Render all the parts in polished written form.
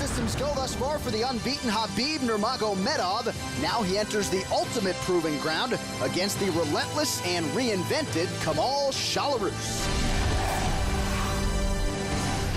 systems go thus far for the unbeaten Khabib Nurmagomedov. Now he enters the ultimate proving ground against the relentless and reinvented Kamal Shalarus.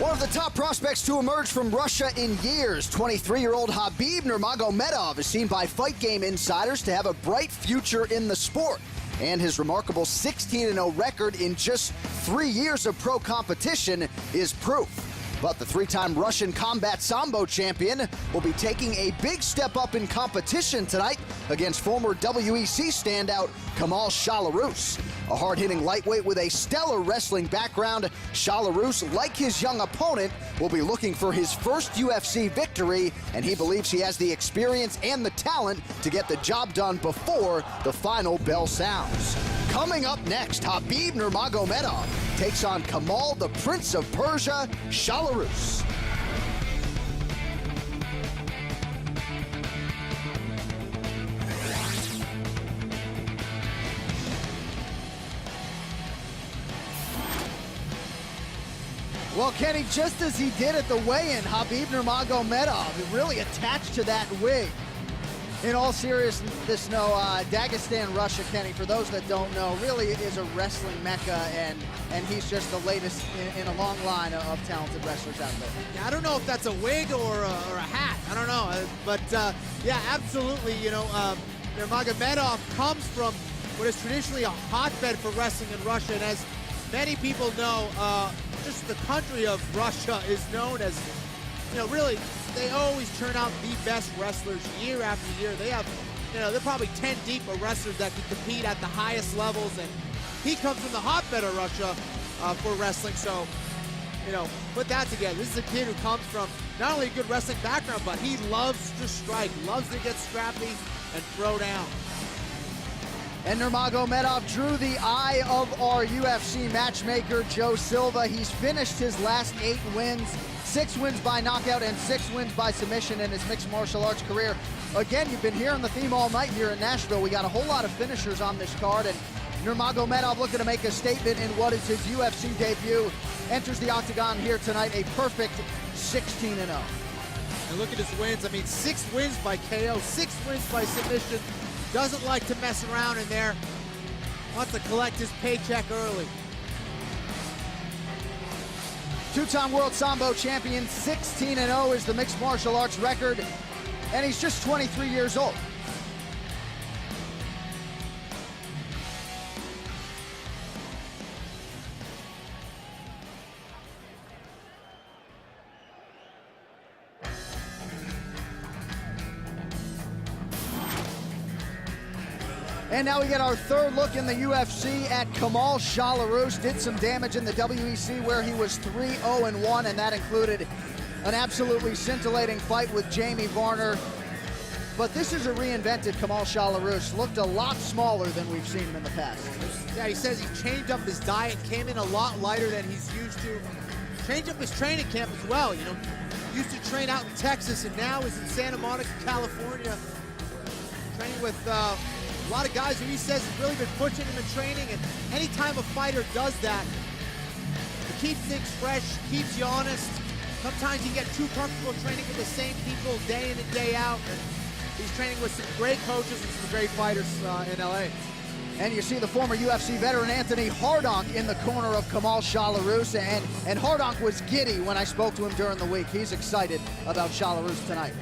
One of the top prospects to emerge from Russia in years, 23-year-old Khabib Nurmagomedov is seen by Fight Game insiders to have a bright future in the sport. And his remarkable 16-0 record in just 3 years of pro competition is proof. But the three-time Russian combat sambo champion will be taking a big step up in competition tonight against former WEC standout Kamal Shalarus. A hard-hitting lightweight with a stellar wrestling background, Shalarus, like his young opponent, will be looking for his first UFC victory, and he believes he has the experience and the talent to get the job done before the final bell sounds. Coming up next, Khabib Nurmagomedov takes on Kamal the Prince of Persia, Shalarus. Well, Kenny, just as he did at the weigh-in, Khabib Nurmagomedov really attached to that wig. In all seriousness, no, Dagestan, Russia, Kenny, for those that don't know, really is a wrestling mecca, and he's just the latest in a long line of talented wrestlers out there. Yeah, I don't know if that's a wig or a hat. I don't know, but yeah, absolutely. You know, Nurmagomedov comes from what is traditionally a hotbed for wrestling in Russia, and as many people know, just the country of Russia is known as, you know, really, they always turn out the best wrestlers year after year. They have, you know, they're probably 10 deep of wrestlers that can compete at the highest levels, and he comes from the hotbed of Russia for wrestling. So, you know, put that together. This is a kid who comes from not only a good wrestling background, but he loves to strike, loves to get scrappy and throw down. And Nurmagomedov drew the eye of our UFC matchmaker, Joe Silva. He's finished his last 8 wins, 6 wins by knockout and 6 wins by submission in his mixed martial arts career. Again, you've been hearing the theme all night here in Nashville. We got a whole lot of finishers on this card, and Nurmagomedov looking to make a statement in what is his UFC debut. Enters the octagon here tonight, a perfect 16-0. And look at his wins. I mean, 6 wins by KO, 6 wins by submission. Doesn't like to mess around in there. Wants to collect his paycheck early. 2-time world sambo champion, 16-0 is the mixed martial arts record, and he's just 23 years old. And now we get our third look in the UFC at Kamal Shalarus. Did some damage in the WEC where he was 3-0-1, and that included an absolutely scintillating fight with Jamie Varner. But this is a reinvented Kamal Shalarus. Looked a lot smaller than we've seen him in the past. Yeah, he says he changed up his diet, came in a lot lighter than he's used to. Changed up his training camp as well, you know. Used to train out in Texas and now is in Santa Monica, California. Training with a lot of guys who he says have really been pushing him in training, and anytime a fighter does that, it keeps things fresh, keeps you honest. Sometimes you get too comfortable training with the same people day in and day out. And he's training with some great coaches and some great fighters in LA. And you see the former UFC veteran Anthony Hardonk in the corner of Kamal Shalarus, and Hardonk was giddy when I spoke to him during the week. He's excited about Shalarus tonight.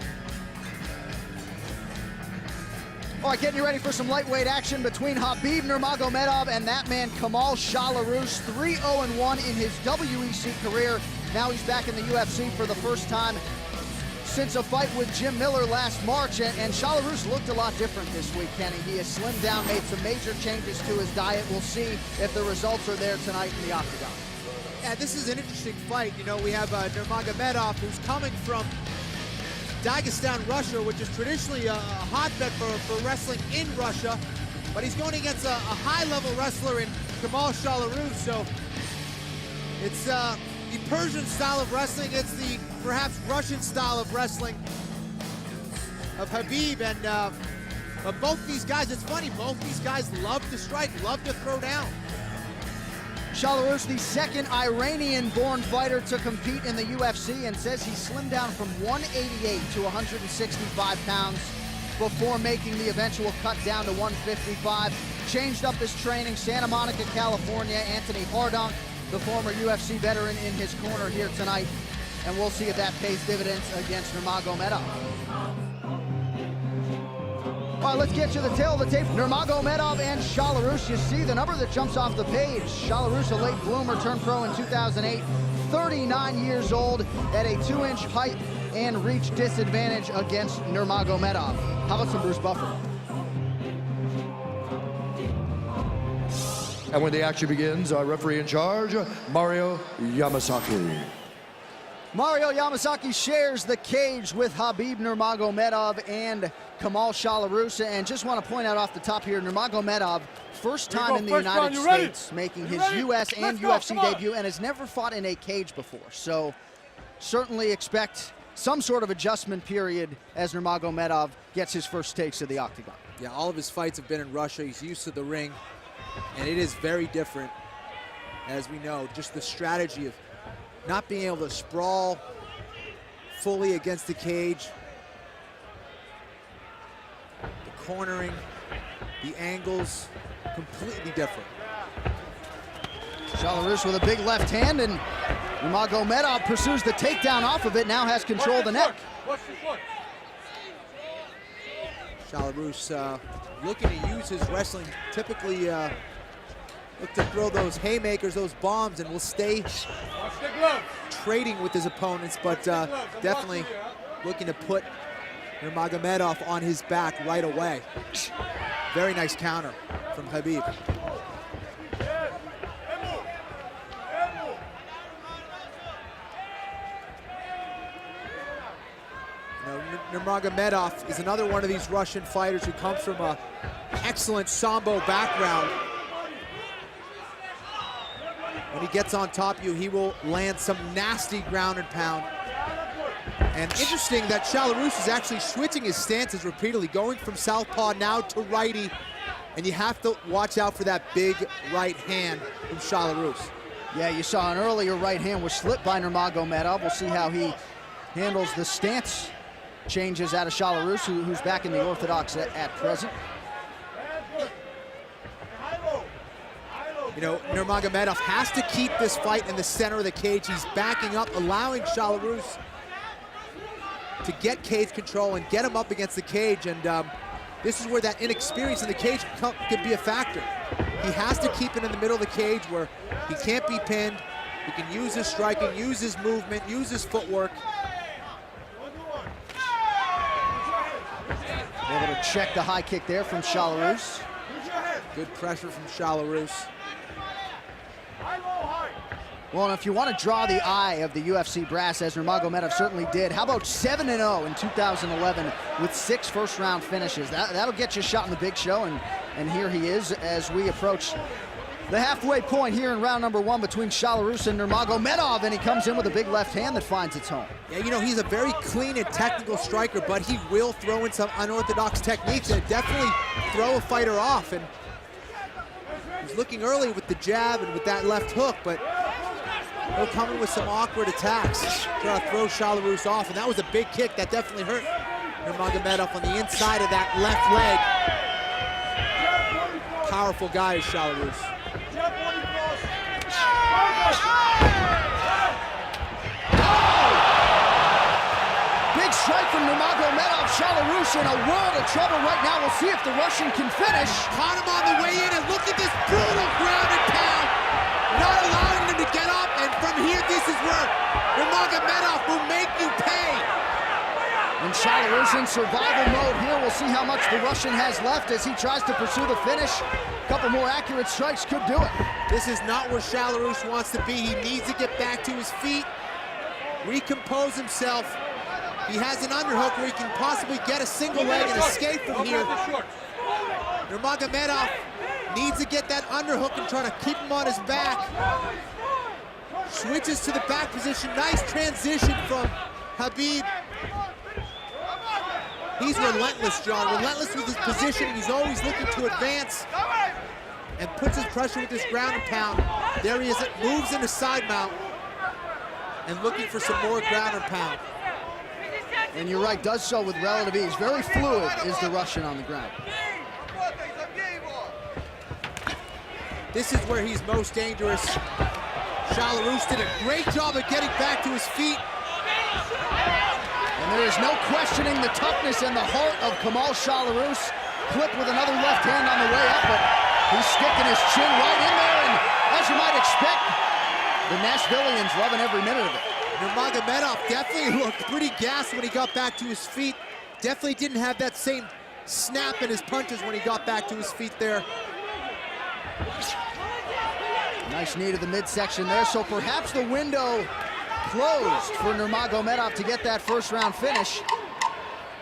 All right, getting you ready for some lightweight action between Khabib Nurmagomedov and that man Kamal Shalarus. 3-0-1 in his WEC career. Now he's back in the UFC for the first time since a fight with Jim Miller last March, and Shalarus looked a lot different this week, Kenny. He has slimmed down, made some major changes to his diet. We'll see if the results are there tonight in the octagon. Yeah, this is an interesting fight. You know, we have Nurmagomedov, who's coming from Dagestan, Russia, which is traditionally a hotbed for wrestling in Russia, but he's going against a high-level wrestler in Kamal Shalarus, so it's the Persian style of wrestling. It's the perhaps Russian style of wrestling of Khabib, and but both these guys, it's funny, both these guys love to strike, love to throw down. Shalarus, the second Iranian-born fighter to compete in the UFC, and says he slimmed down from 188 to 165 pounds before making the eventual cut down to 155. Changed up his training. Santa Monica, California. Anthony Hardonk, the former UFC veteran, in his corner here tonight. And we'll see if that pays dividends against Nurmagomedov. All right, let's get to the tail of the tape. Nurmagomedov and Shalarus. You see the number that jumps off the page. Shalarus, a late bloomer, turned pro in 2008. 39 years old, at a 2-inch height and reach disadvantage against Nurmagomedov. How about some Bruce Buffer? And when the action begins, our referee in charge, Mario Yamasaki. Mario Yamasaki shares the cage with Khabib Nurmagomedov and Kamal Shalarus. And just want to point out off the top here, Nurmagomedov, first time in the United States, making his US and UFC debut, and has never fought in a cage before. So certainly expect some sort of adjustment period as Nurmagomedov gets his first taste of the octagon. Yeah, all of his fights have been in Russia. He's used to the ring, and it is very different, as we know. Just the strategy of not being able to sprawl fully against the cage, the cornering, the angles, completely different. Shalarus with a big left hand, and Nurmagomedov pursues the takedown off of it, now has control of the neck. Shalarus looking to use his wrestling, typically look to throw those haymakers, those bombs, and will stay trading with his opponents, but definitely looking to put Nurmagomedov on his back right away. Very nice counter from Khabib. Nurmagomedov is another one of these Russian fighters who comes from an excellent Sambo background. When he gets on top of you, he will land some nasty ground and pound. And interesting that Shalarus is actually switching his stances repeatedly, going from southpaw now to righty. And you have to watch out for that big right hand from Shalarus. Yeah, you saw an earlier right hand was slipped by Nurmagomedov. We'll see how he handles the stance changes out of Shalarus, who's back in the orthodox at present. You know, Nurmagomedov has to keep this fight in the center of the cage. He's backing up, allowing Shalarus to get cage control and get him up against the cage. And this is where that inexperience in the cage can be a factor. He has to keep it in the middle of the cage where he can't be pinned. He can use his striking, use his movement, use his footwork. Able to check the high kick there from Shalarus. Good pressure from Shalarus. Well, and if you want to draw the eye of the UFC brass, as Nurmagomedov certainly did, how about 7-0 in 2011 with 6 first-round finishes? That'll get you a shot in the big show, and here he is as we approach the halfway point here in round number 1 between Shalarus and Nurmagomedov, and he comes in with a big left hand that finds its home. Yeah, you know, he's a very clean and technical striker, but he will throw in some unorthodox techniques and definitely throw a fighter off. And he's looking early with the jab and with that left hook, but he'll come in with some awkward attacks, try to throw Shalarus off, and that was a big kick that definitely hurt Nurmagomedov on the inside of that left leg. Powerful guy is Shalarus. Big strike from Nurmagomedov. Shalarus in a world of trouble right now. We'll see if the Russian can finish. Caught him on the way in, and look at this brutal ground and pound. Not allowing him to get up, and from here, this is where Nurmagomedov will make you pay. And Shalarus in survival mode here. We'll see how much the Russian has left as he tries to pursue the finish. A couple more accurate strikes could do it. This is not where Shalarus wants to be. He needs to get back to his feet, recompose himself. He has an underhook where he can possibly get a single leg and escape from here. Nurmagomedov needs to get that underhook and try to keep him on his back. Switches to the back position. Nice transition from Khabib. He's relentless, John. Relentless with his position. He's always looking to advance. and puts his pressure with his ground and pound. There he is, moves into side mount and looking for some more ground and pound. And you're right, does so with relative ease. Very fluid is the Russian on the ground. This is where he's most dangerous. Shalarus did a great job of getting back to his feet. And there is no questioning the toughness and the heart of Kamal Shalarus. Clipped with another left hand on the way up, but he's sticking his chin right in there, and as you might expect, the Nashvillians loving every minute of it. Nurmagomedov definitely looked pretty gassed when he got back to his feet. Definitely didn't have that same snap in his punches when he got back to his feet there. Nice knee to the midsection there, so perhaps the window closed for Nurmagomedov to get that first round finish.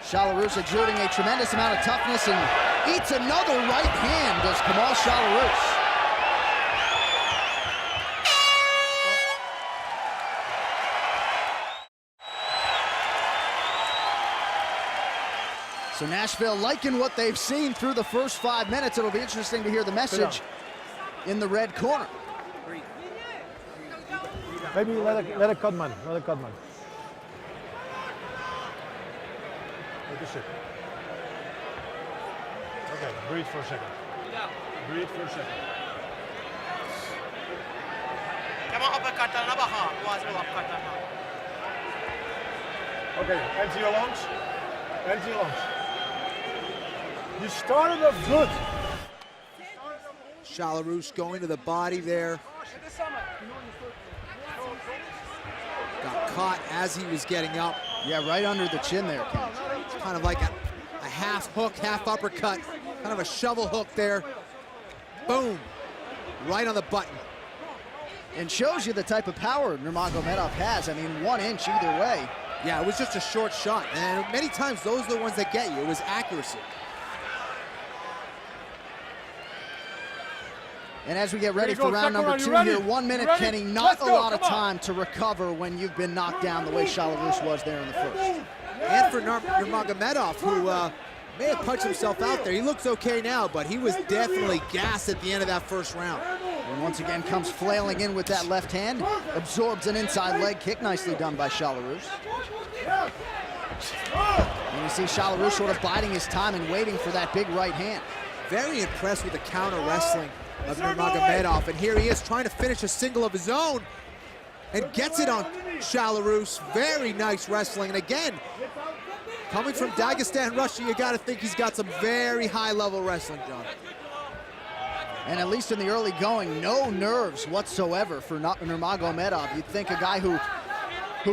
Shalarus exerting a tremendous amount of toughness and eats another right hand, does Kamal Shalarus. So Nashville liking what they've seen through the first 5 minutes. It'll be interesting to hear the message in the red corner. Maybe let it cut man. Let it cut man. Take a sip. Okay, breathe for a second. Breathe for a second. Okay, empty your lungs. Empty your lungs. You started off good. Shalarus going to the body there. Got caught as he was getting up. Yeah, right under the chin there, Ken. It's kind of like a half hook, half uppercut. Kind of a shovel hook there. Boom. Right on the button. And shows you the type of power Nurmagomedov has. I mean, 1 inch either way. Yeah, it was just a short shot. And many times, those are the ones that get you. It was accuracy. And as we get ready for round number 2 here, 1 minute, Kenny, not a lot of time to recover when you've been knocked down the way Shalarus was there in the first. And for Nurmagomedov, who may have punched himself out there. He looks okay now, but he was definitely gassed at the end of that first round. And once again comes flailing in with that left hand, absorbs an inside leg kick, nicely done by Shalarus. And you see Shalarus sort of biding his time and waiting for that big right hand. Very impressed with the counter wrestling of Nurmagomedov, and here he is trying to finish a single of his own and gets it on Shalarus. Very nice wrestling, and again, coming from Dagestan, Russia, you got to think he's got some very high-level wrestling, John. And at least in the early going, no nerves whatsoever for Nurmagomedov. You'd think a guy who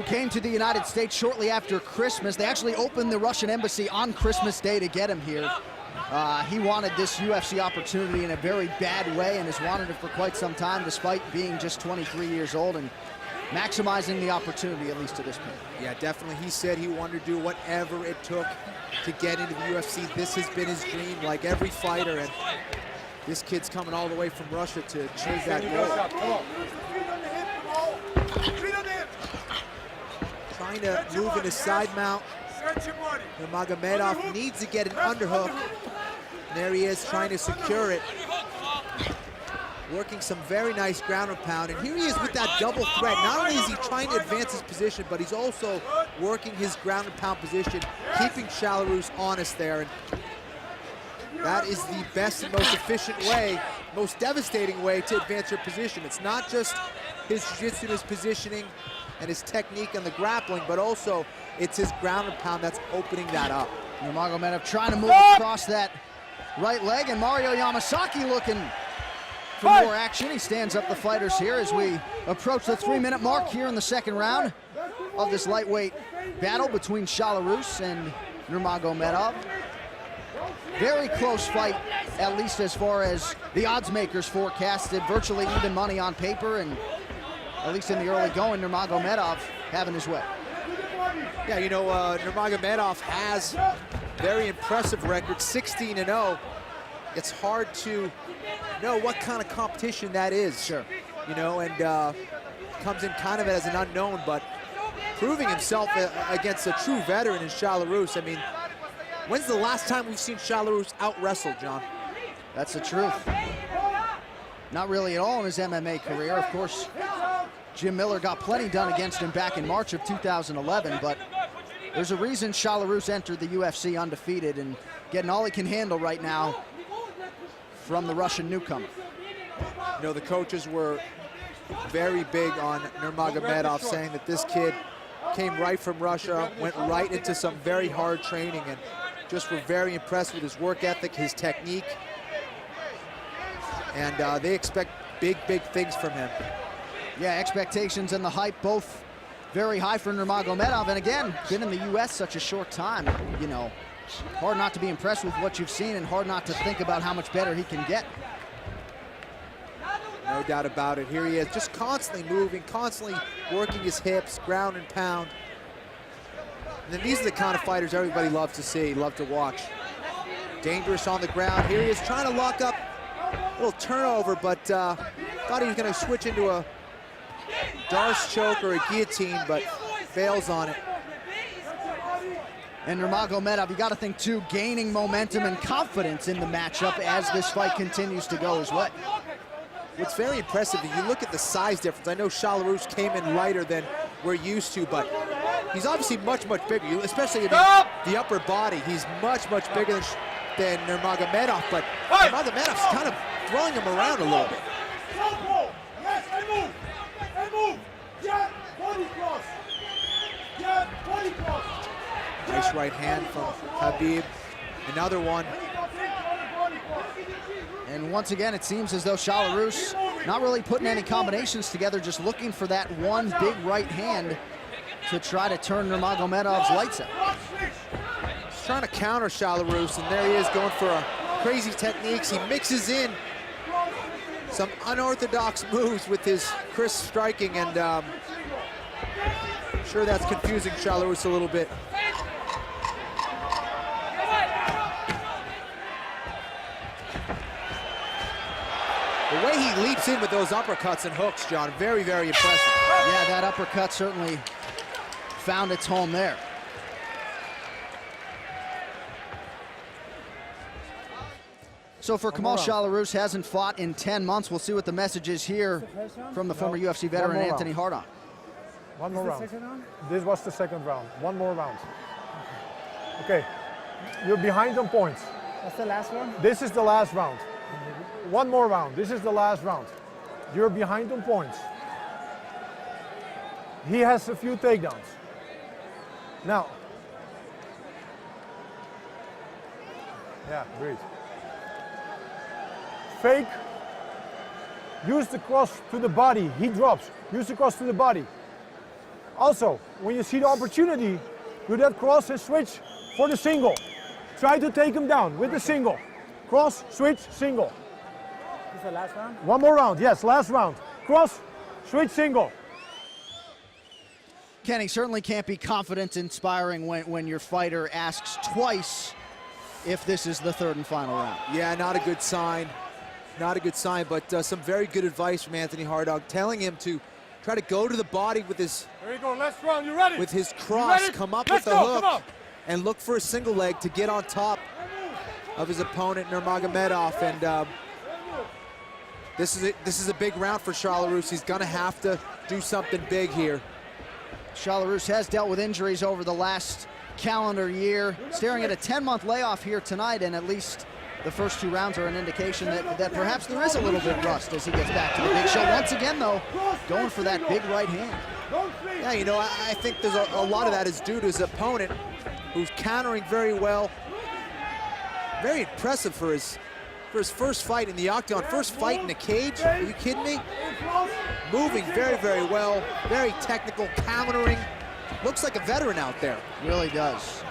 came to the United States shortly after Christmas. They actually opened the Russian embassy on Christmas Day to get him here. He wanted this UFC opportunity in a very bad way and has wanted it for quite some time, despite being just 23 years old and maximizing the opportunity, at least to this point. Yeah, definitely. He said he wanted to do whatever it took to get into the UFC. This has been his dream, like every fighter, and this kid's coming all the way from Russia to achieve that goal. Trying to move into side mount. Nurmagomedov needs to get an underhook. And there he is trying to secure it. Working some very nice ground and pound. And here he is with that double threat. Not only is he trying to advance his position, but he's also working his ground and pound position, keeping Shalarus honest there. And that is the best and most efficient way, most devastating way to advance your position. It's not just his jiu-jitsu, his positioning, and his technique on the grappling, but also it's his ground and pound that's opening that up. Nurmagomedov trying to move across that right leg, and Mario Yamasaki looking for more action. He stands up the fighters here as we approach the 3-minute mark here in the second round of this lightweight battle between Shalarus and Nurmagomedov. Very close fight, at least as far as the odds makers forecasted. Virtually even money on paper, and at least in the early going, Nurmagomedov having his way. Yeah, you know, Nurmagomedov has very impressive record, 16-0. It's hard to know what kind of competition that is. Sure. You know, and comes in kind of as an unknown, but proving himself against a true veteran in Shalarus. I mean, when's the last time we've seen Shalarus out-wrestle, John? That's the truth. Not really at all in his MMA career. Of course, Jim Miller got plenty done against him back in March of 2011, but there's a reason Belarus entered the UFC undefeated and getting all he can handle right now from the Russian newcomer. You know, the coaches were very big on Nurmagomedov, saying that this kid came right from Russia, went right into some very hard training, and just were very impressed with his work ethic, his technique. And they expect big, big things from him. Yeah, expectations and the hype both very high for Nurmagomedov. And again, been in the U.S. such a short time, you know, hard not to be impressed with what you've seen and hard not to think about how much better he can get. No doubt about it. Here he is, just constantly moving, constantly working his hips, ground and pound. And then these are the kind of fighters everybody loves to see, love to watch. Dangerous on the ground. Here he is trying to lock up a little turnover, but thought he was going to switch into a Darce choke or a guillotine, but fails on it. And Nurmagomedov, you got to think too, gaining momentum and confidence in the matchup as this fight continues to go his way. What's very impressive, if you look at the size difference, I know Belarus came in lighter than we're used to, but he's obviously much, much bigger, especially in the upper body. He's much, much bigger than Nurmagomedov, but Nurmagomedov's kind of throwing him around a little bit. Nice right hand from Khabib. Another one. And once again, it seems as though Belarus not really putting any combinations together, just looking for that one big right hand to try to turn Nurmagomedov's lights out. He's trying to counter Belarus, and there he is going for crazy techniques. He mixes in some unorthodox moves with his crisp striking, and I'm sure that's confusing Belarus a little bit. The way he leaps in with those uppercuts and hooks, John, very, very impressive. Yeah, that uppercut certainly found its home there. So for Kamal Belarus, hasn't fought in 10 months. We'll see what the message is here from the former UFC veteran Anthony Hardon. One more round. This was the second round. One more round. Okay, you're behind on points. That's the last one? This is the last round. One more round. This is the last round. You're behind on points. He has a few takedowns. Now. Yeah, great. Fake. Use the cross to the body. He drops. Use the cross to the body. Also, when you see the opportunity, do that cross and switch for the single. Try to take him down with the single. Cross, switch, single. This is the last round? One more round, yes, last round. Cross, switch, single. Kenny, certainly can't be confidence-inspiring when your fighter asks twice if this is the third and final round. Yeah, not a good sign. Not a good sign, but some very good advice from Anthony Hardon, telling him to try to go to the body with his. There you go, last round, you ready? With his cross, come up with the hook, and look for a single leg to get on top of his opponent Nurmagomedov. And this is a big round for Belarus. He's gonna have to do something big here. Belarus has dealt with injuries over the last calendar year, staring at a 10-month layoff here tonight, and at least the first two rounds are an indication that perhaps there is a little bit rust as he gets back to the big show. Once again, though, going for that big right hand. Yeah, you know, I think there's a lot of that is due to his opponent, who's countering very well. Very impressive for his first fight in the octagon, first fight in the cage. Are you kidding me? Moving very, very well, very technical, countering. Looks like a veteran out there. Really does.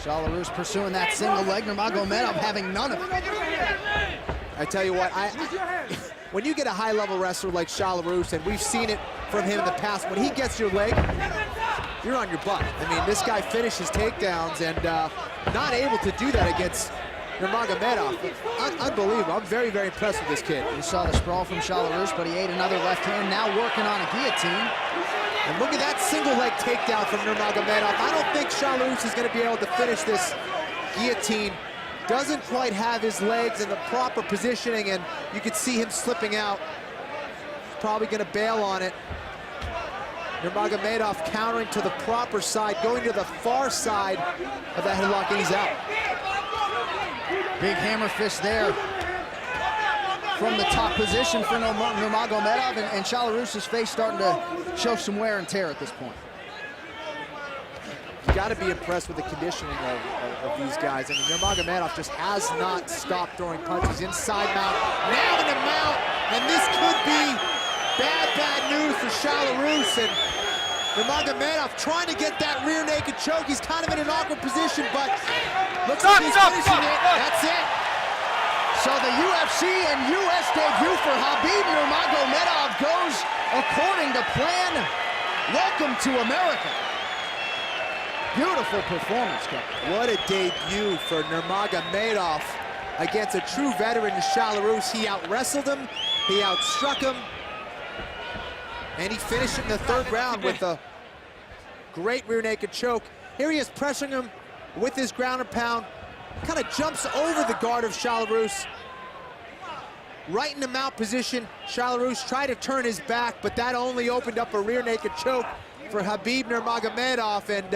Belarus pursuing that single leg, Nurmagomedov having none of it. I tell you what, when you get a high-level wrestler like Belarus, and we've seen it from him in the past, when he gets your leg, you're on your butt. I mean, this guy finishes takedowns, and not able to do that against Nurmagomedov. Unbelievable. I'm very, very impressed with this kid. You saw the sprawl from Belarus, but he ate another left hand, now working on a guillotine. And look at that single leg takedown from Nurmagomedov. I don't think Belarus is going to be able to finish this guillotine doesn't quite have his legs in the proper positioning, and you could see him slipping out. Probably gonna bail on it. Nurmagomedov countering to the proper side, going to the far side of that headlock, and he's out. Big hammer fist there from the top position for Nurmagomedov, and Belarus's face starting to show some wear and tear at this point. You got to be impressed with the conditioning of these guys. I mean, Nurmagomedov just has not stopped throwing punches. Inside mount, now in the mount, and this could be bad news for Belarus. And Nurmagomedov trying to get that rear naked choke. He's kind of in an awkward position, but looks like he's finishing it. That's it. So the UFC and US debut for Khabib Nurmagomedov goes according to plan. Welcome to America. Beautiful performance, Kevin. What a debut for Nurmagomedov against a true veteran in Belarus. He out-wrestled him, he outstruck him, and he finished it in the third round with a great rear naked choke. Here he is pressuring him with his ground and pound. Kind of jumps over the guard of Belarus. Right in the mount position, Belarus tried to turn his back, but that only opened up a rear naked choke for Khabib Nurmagomedov, and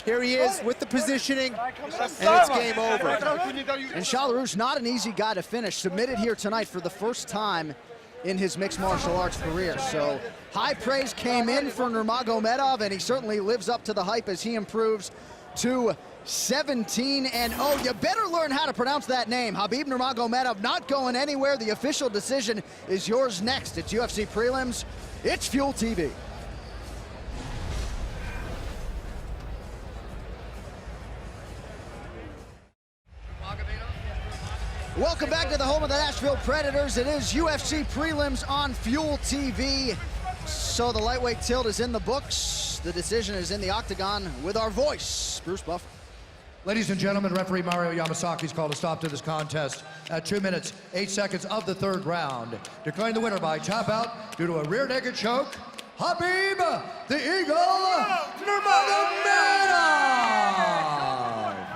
here he is with the positioning, and it's game over. And Belarus, not an easy guy to finish, submitted here tonight for the first time in his mixed martial arts career. So high praise came in for Nurmagomedov, and he certainly lives up to the hype as he improves to 17-0. You better learn how to pronounce that name. Khabib Nurmagomedov not going anywhere. The official decision is yours next. It's UFC Prelims. It's Fuel TV. Welcome back to the home of the Nashville Predators. It is UFC Prelims on Fuel TV. So the lightweight tilt is in the books. The decision is in the octagon with our voice, Bruce Buff. Ladies and gentlemen, referee Mario Yamasaki's called a stop to this contest at 2 minutes, 8 seconds of the third round. Declaring the winner by tap out due to a rear naked choke, Khabib, the Eagle, Nurmagomedov.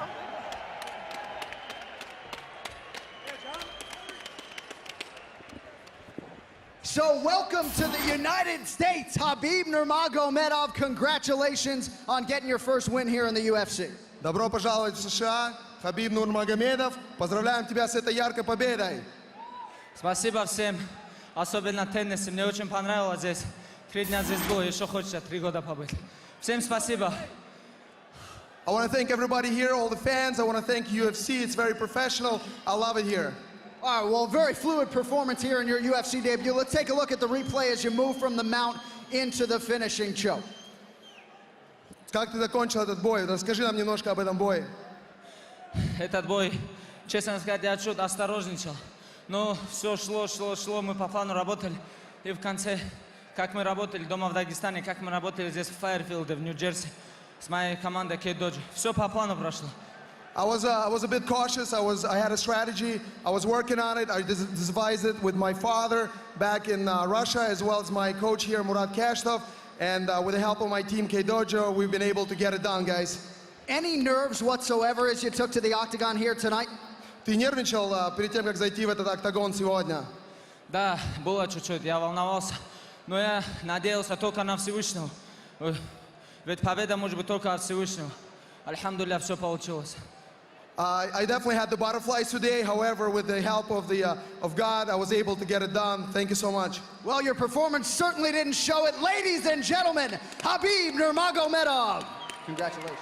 So welcome to the United States, Khabib Nurmagomedov. Congratulations on getting your first win here in the UFC. Добро пожаловать в США, Хабиб Нурмагомедов. Поздравляем тебя с этой яркой победой. Спасибо всем, особенно теннисе. Мне очень понравилось здесь. 3 дня здесь было, еще хочется 3 года побыть. Всем спасибо. I want to thank everybody here, all the fans. I want to thank UFC. It's very professional. I love it here. All right, well, very fluid performance here in your UFC debut. Let's take a look at the replay as you move from the mount into the finishing choke. Как ты закончил этот бой? Расскажи нам немножко об этом бое. Этот бой, честно сказать, я чуть осторожничал. Но все шло, мы по плану работали. И в конце, как мы работали дома в Дагестане, как мы работали здесь в Файерфилде, в Нью-Джерси, с моей командой K-Dodge. Все по плану прошло. I was a bit cautious. I had a strategy. I was working on it. I devised it with my father back in Russia, as well as my coach here, Murat Kashtov. And with the help of my team, K-Dojo, we've been able to get it done, guys. Any nerves whatsoever as you took to the octagon here tonight? Ты нервничал перед тем, как зайти в этот октагон сегодня? Да, было чуть-чуть, я волновался. Но я надеялся только на Всевышнего. Ведь победа может быть только от Всевышнего. Альхамдулилля, все получилось. I definitely had the butterflies today. However, with the help of God, I was able to get it done. Thank you so much. Well, your performance certainly didn't show it. Ladies and gentlemen, Khabib Nurmagomedov. Congratulations.